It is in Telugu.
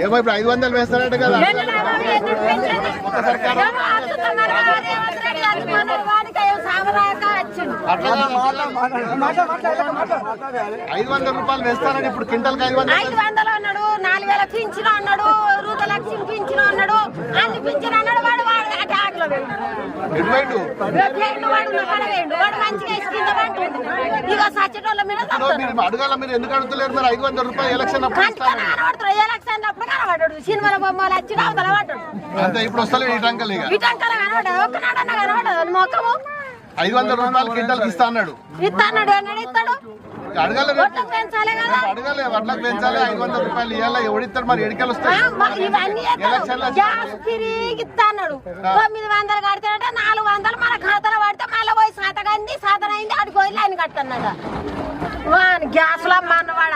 ఏమో ఇప్పుడు 500 వేస్తారంట కదా. అట్లా 500 రూపాయలు వేస్తారని ఇప్పుడు క్వింటల్ 500 అన్నాడు, 4000 పింఛను అన్నాడు, రూపాయలకి పింఛను అన్నాడు, అన్ని పింఛను అన్నాడు. వాడు ఆటలో అడగాల. మీరు ఎందుకు అడుగుతలేరు? మరి 500 రూపాయలు ఎలక్షన్ ఎలక్షన్ అప్పుడు కనబడ్డాడు. సినిమాల బొమ్మలు వచ్చి కనబడ్డాడు. అంతే ఇప్పుడు వస్తలే ఈ టంకలు. ఇక ఇటంకలు కనబడ్డాడు. ఒక్కనాడన్నా కనబడ్డాడు మొక్కము. 500 రూపాయలు క్వింటల్ ఇస్తా అన్నాడు. ఇస్తాడు అన్నాడు. ఇస్తాడు అడగాలి. పెంచాలి కదా. అడగాలి. వడ్లకు పెంచాలి. 500 రూపాయలు ఇవ్వాలి. ఎవడిస్తాడు? మరి ఎడికలు వస్తాయి. గ్యాస్ తిరిగిస్తా అన్నాడు. 900 కడతాడంటే 400 మన ఖాతాలో పడితే మళ్ళీ పోయి సాతగంది సాతనైంది అడిగి పోయి లైన్ కట్టన్నాడు. గ్యాస్ లో అన్నవాడ